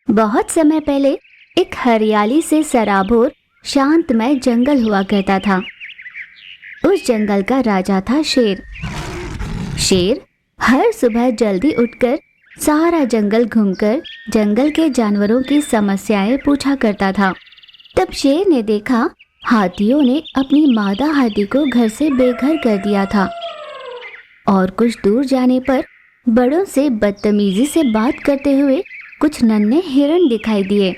बहुत समय पहले एक हरियाली से सराबोर शांतमय जंगल हुआ करता था। उस जंगल का राजा था शेर। शेर हर सुबह जल्दी उठकर सारा जंगल घूमकर जंगल के जानवरों की समस्याएं पूछा करता था। तब शेर ने देखा हाथियों ने अपनी मादा हाथी को घर से बेघर कर दिया था और कुछ दूर जाने पर बड़ों से बदतमीजी से बात करते हुए कुछ नन्हे हिरण दिखाई दिए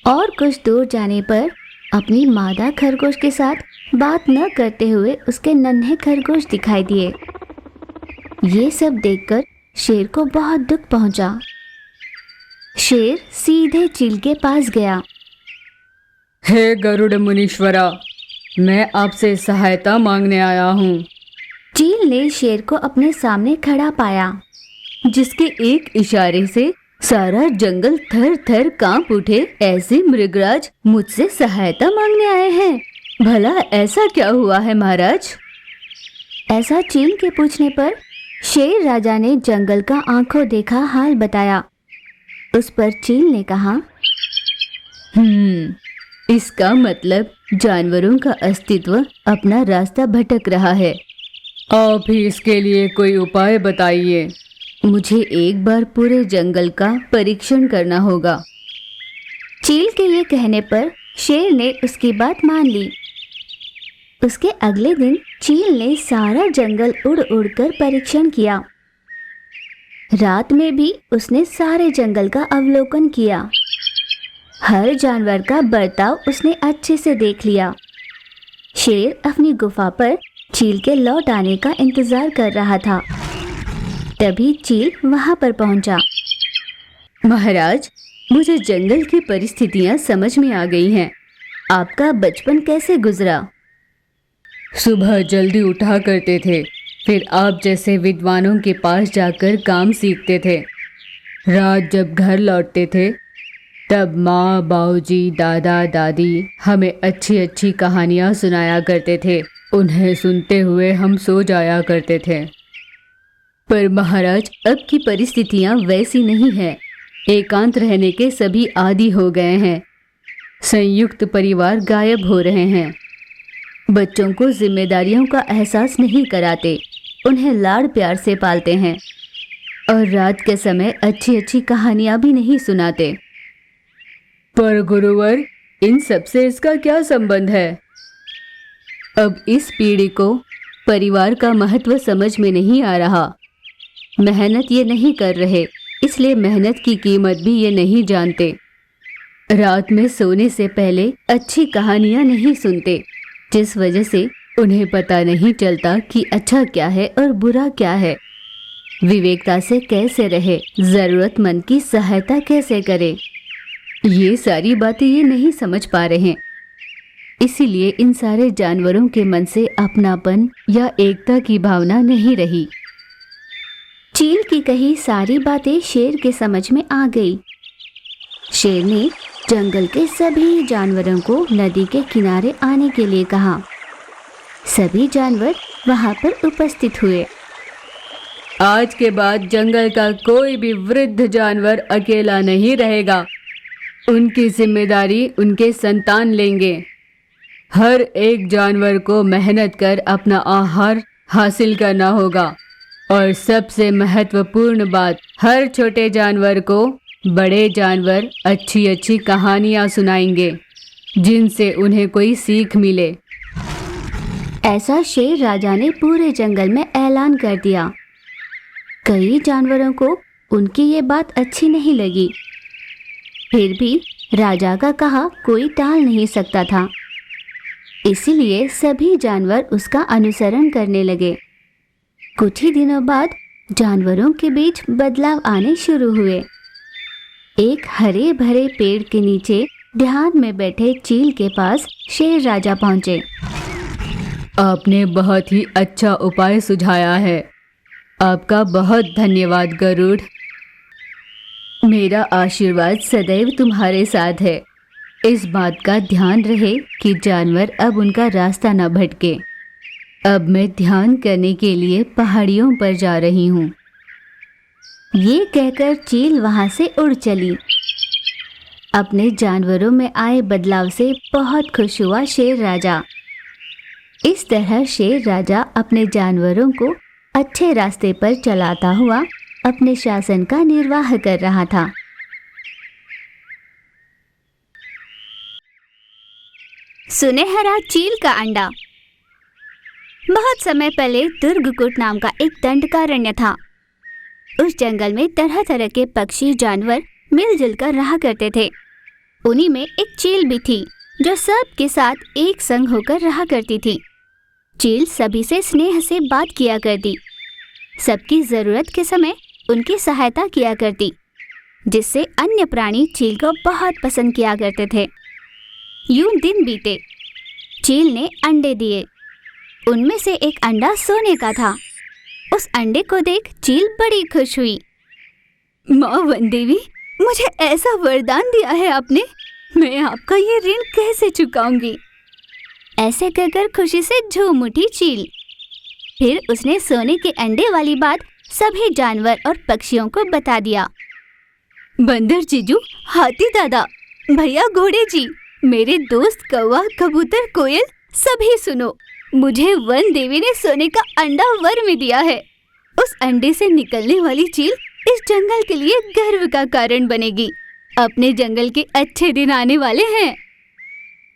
और कुछ दूर जाने पर अपनी मादा खरगोश के साथ बात न करते हुए उसके नन्हे खरगोश दिखाई दिए। ये सब देखकर शेर को बहुत दुख पहुंचा। शेर सीधे चील के पास गया। हे गरुड़ मुनीश्वरा, मैं आपसे सहायता मांगने आया हूँ। चील ने शेर को अपने सामने खड़ा पाया, जिसके एक इशारे से सारा जंगल थर थर कांप उठे। ऐसे मृगराज मुझसे सहायता मांगने आए हैं। भला ऐसा क्या हुआ है महाराज? ऐसा चील के पूछने पर शेर राजा ने जंगल का आंखों देखा हाल बताया। उस पर चील ने कहा, इसका मतलब जानवरों का अस्तित्व अपना रास्ता भटक रहा है। आप ही इसके लिए कोई उपाय बताइए। मुझे एक बार पूरे जंगल का परीक्षण करना होगा। चील के ये कहने पर शेर ने उसकी बात मान ली। उसके अगले दिन चील ने सारा जंगल उड़ उड़कर परीक्षण किया। रात में भी उसने सारे जंगल का अवलोकन किया। हर जानवर का बर्ताव उसने अच्छे से देख लिया। शेर अपनी गुफा पर चील के लौट आने का इंतजार कर रहा था। तभी चील वहां पर पहुंचा। महाराज, मुझे जंगल की परिस्थितियां समझ में आ गई हैं। आपका बचपन कैसे गुजरा? सुबह जल्दी उठा करते थे, फिर आप जैसे विद्वानों के पास जाकर काम सीखते थे। रात जब घर लौटते थे तब माँ, बाबूजी, दादा, दादी हमें अच्छी अच्छी कहानियाँ सुनाया करते थे। उन्हें सुनते हुए हम सो जाया करते थे। पर महाराज, अब की परिस्थितियाँ वैसी नहीं हैं। एकांत रहने के सभी आदी हो गए हैं। संयुक्त परिवार गायब हो रहे हैं। बच्चों को जिम्मेदारियों का एहसास नहीं कराते, उन्हें लाड़ प्यार से पालते हैं और रात के समय अच्छी अच्छी कहानियाँ भी नहीं सुनाते। पर गुरुवर, इन सब से इसका क्या संबंध है? अब इस पीढ़ी को परिवार का महत्व समझ में नहीं आ रहा। मेहनत ये नहीं कर रहे, इसलिए मेहनत की कीमत भी ये नहीं जानते। रात में सोने से पहले अच्छी कहानियाँ नहीं सुनते, जिस वजह से उन्हें पता नहीं चलता कि अच्छा क्या है और बुरा क्या है। विवेकता से कैसे रहे, जरूरतमंद की सहायता कैसे करे, ये सारी बातें ये नहीं समझ पा रहे हैं। इसीलिए इन सारे जानवरों के मन से अपनापन या एकता की भावना नहीं रही। चील की कही सारी बातें शेर के समझ में आ गई। शेर ने जंगल के सभी जानवरों को नदी के किनारे आने के लिए कहा। सभी जानवर वहां पर उपस्थित हुए। आज के बाद जंगल का कोई भी वृद्ध जानवर अकेला नहीं रहेगा। उनकी जिम्मेदारी उनके संतान लेंगे। हर एक जानवर को मेहनत कर अपना आहार हासिल करना होगा और सबसे महत्वपूर्ण बात, हर छोटे जानवर को बड़े जानवर अच्छी अच्छी कहानियाँ सुनाएंगे, जिनसे उन्हें कोई सीख मिले। ऐसा शेर राजा ने पूरे जंगल में ऐलान कर दिया। कई जानवरों को उनकी ये बात अच्छी नहीं लगी, फिर भी राजा का कहा कोई टाल नहीं सकता था। इसीलिए सभी जानवर उसका अनुसरण करने लगे। कुछ ही दिनों बाद जानवरों के बीच बदलाव आने शुरू हुए। एक हरे भरे पेड़ के नीचे ध्यान में बैठे चील के पास शेर राजा पहुंचे। आपने बहुत ही अच्छा उपाय सुझाया है। आपका बहुत धन्यवाद गरुड़। मेरा आशीर्वाद सदैव तुम्हारे साथ है। इस बात का ध्यान रहे कि जानवर अब उनका रास्ता न भटके। अब मैं ध्यान करने के लिए पहाड़ियों पर जा रही हूँ। ये कहकर चील वहां से उड़ चली। अपने जानवरों में आए बदलाव से बहुत खुश हुआ शेर राजा। इस तरह शेर राजा अपने जानवरों को अच्छे रास्ते पर चलाता हुआ अपने शासन का निर्वाह कर रहा था। सुनहरा चील का अंडा। बहुत समय पहले दुर्गकुट नाम का एक दंडकारण्य था। उस जंगल में तरह तरह के पक्षी जानवर मिलजुल कर रहा करते थे। उन्हीं में एक चील भी थी जो सबके साथ एक संग होकर रहा करती थी। चील सभी से स्नेह से बात किया करती, सबकी जरूरत के समय उनकी सहायता किया करती, जिससे अन्य प्राणी चील को बहुत पसंद किया करते थे। यूं दिन बीते। चील ने अंडे दिए। उनमें से एक अंडा सोने का था। उस अंडे को देख चील बड़ी खुश हुई। माँ वन देवी, मुझे ऐसा वरदान दिया है आपने, मैं आपका ये ऋण कैसे चुकाऊंगी। ऐसे कहकर खुशी से झूम उठी चील। फिर उसने सोने के अंडे वाली बात सभी जानवर और पक्षियों को बता दिया। बंदर जीजू, हाथी दादा, भैया घोड़े जी, मेरे दोस्त कौवा, कबूतर, कोयल, सभी सुनो, मुझे वन देवी ने सोने का अंडा वर में दिया है। उस अंडे से निकलने वाली चील इस जंगल के लिए गर्व का कारण बनेगी। अपने जंगल के अच्छे दिन आने वाले हैं।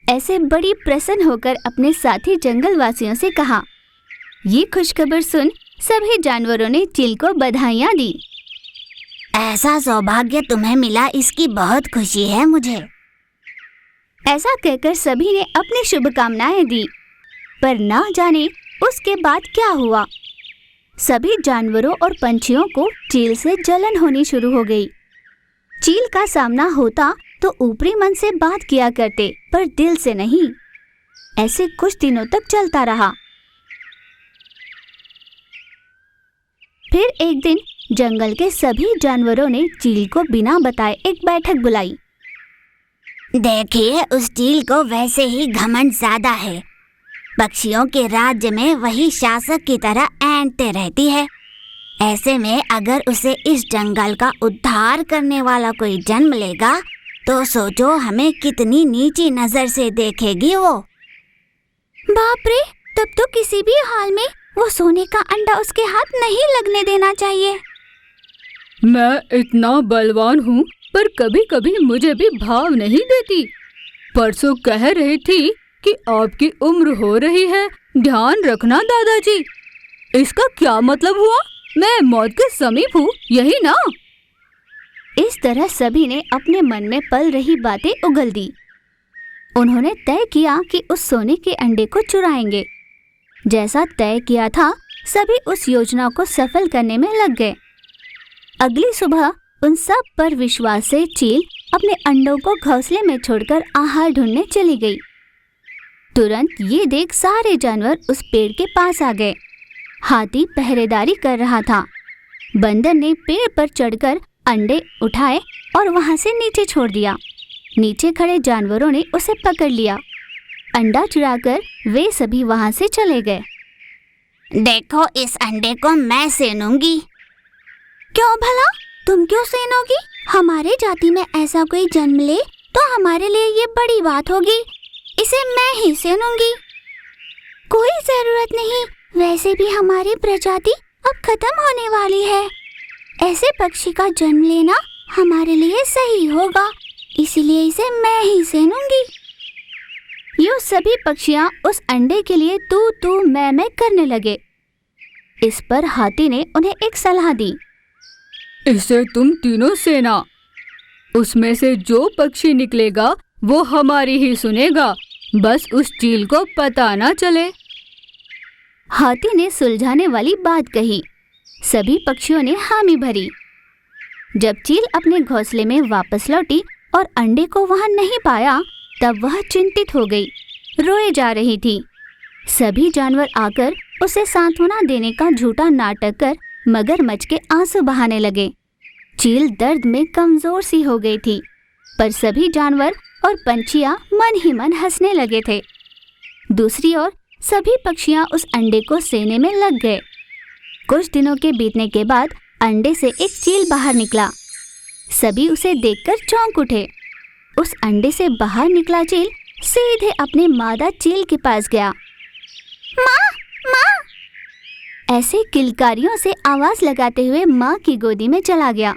ऐसे बड़ी प्रसन्न होकर अपने साथी जंगल वासियों से कहा। ये खुशखबर सुन सभी जानवरों ने चील को बधाइयाँ दी। ऐसा सौभाग्य तुम्हें मिला, इसकी बहुत खुशी है मुझे। ऐसा कहकर सभी ने अपनी शुभकामनाएं दी, पर ना जाने उसके बाद क्या हुआ। सभी जानवरों और पंछियों को चील से जलन होनी शुरू हो गई। चील का सामना होता तो ऊपरी मन से बात किया करते, पर दिल से नहीं। ऐसे कुछ दिनों तक चलता रहा। फिर एक दिन जंगल के सभी जानवरों ने चील को बिना बताए एक बैठक बुलाई। देखिए, उस चील को वैसे ही घमंड ज्यादा है। पक्षियों के राज्य में वही शासक की तरह ऐंठते रहती है। ऐसे में अगर उसे इस जंगल का उद्धार करने वाला कोई जन्म लेगा तो सोचो हमें कितनी नीची नजर से देखेगी वो। बाप रे, तब तो किसी भी हाल में वो सोने का अंडा उसके हाथ नहीं लगने देना चाहिए। मैं इतना बलवान हूँ, पर कभी कभी मुझे भी भाव नहीं देती। परसों कह रही थी कि आपकी उम्र हो रही है, ध्यान रखना दादाजी। इसका क्या मतलब हुआ? मैं मौत के समीप हूँ, यही ना? इस तरह सभी ने अपने मन में पल रही बातें उगल दी। उन्होंने तय किया कि उस सोने के अंडे को चुराएंगे। जैसा तय किया था, सभी उस योजना को सफल करने में लग गए। अगली सुबह उन सब पर विश्वास से चील अपने अंडों को घोंसले में छोड़कर आहार ढूंढने चली गई। तुरंत ये देख सारे जानवर उस पेड़ के पास आ गए। हाथी पहरेदारी कर रहा था। बंदर ने पेड़ पर चढ़कर अंडे उठाए और वहां से नीचे छोड़ दिया। नीचे खड़े जानवरों ने उसे पकड़ लिया। अंडा चुराकर वे सभी वहां से चले गए। देखो, इस अंडे को मैं सेनूंगी। क्यों भला? तुम क्यों सेनोगी? हमारे जाति में ऐसा कोई जन्म ले तो हमारे लिए ये बड़ी बात होगी। इसे मैं ही सेनूंगी। कोई जरूरत नहीं, वैसे भी हमारी प्रजाति अब खत्म होने वाली है। ऐसे पक्षी का जन्म लेना हमारे लिए सही होगा, इसीलिए इसे मैं ही सेनूंगी। यूं सभी पक्षियां उस अंडे के लिए तू तू मैं करने लगे। इस पर हाथी ने उन्हें एक सलाह दी। इसे तुम तीनों सेना, उसमें से जो पक्षी निकलेगा वो हमारी ही सुनेगा, बस उस चील को पता ना चले। हाथी ने सुलझाने वाली बात कही। सभी पक्षियों ने हामी भरी। जब चील अपने घोंसले में वापस लौटी और अंडे को वहां नहीं पाया, तब वह चिंतित हो गई, रोए जा रही थी। सभी जानवर आकर उसे सांत्वना देने का झूठा नाटक कर मगरमच्छ के आंसू बहाने लगे। चील दर्द में कमजोर सी हो गई थी, पर सभी जानवर और पंछियां मन ही मन हंसने लगे थे। दूसरी ओर सभी पक्षियां उस अंडे को सेने में लग गए। कुछ दिनों के बीतने के बाद अंडे से एक चील बाहर निकला। सभी उसे देखकर चौंक उठे। उस अंडे से बाहर निकला चील सीधे अपने मादा चील के पास गया। माँ, माँ! ऐसे किलकारियों से आवाज लगाते हुए माँ की गोदी में चला गया।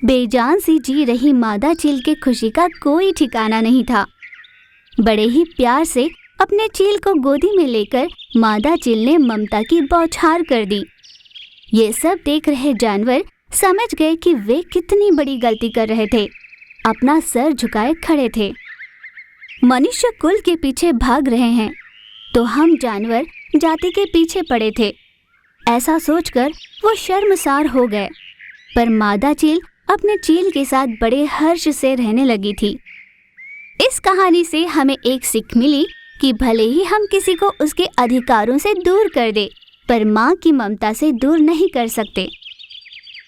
बेजान सी जी रही मादा चील की खुशी का कोई ठिकाना नहीं था। बड़े ही प्यार से अपने चील को गोदी में लेकर मादा चील ने ममता की बौछार कर दी। ये सब देख रहे जानवर समझ गए कि वे कितनी बड़ी गलती कर रहे थे। अपना सर झुकाए खड़े थे। मनुष्य कुल के पीछे भाग रहे हैं तो हम जानवर जाति के पीछे पड़े थे। ऐसा सोचकर वो शर्मसार हो गए। पर मादा चील अपने चील के साथ बड़े हर्ष से रहने लगी थी। इस कहानी से हमें एक सीख मिली कि भले ही हम किसी को उसके अधिकारों से दूर कर दे, पर माँ की ममता से दूर नहीं कर सकते।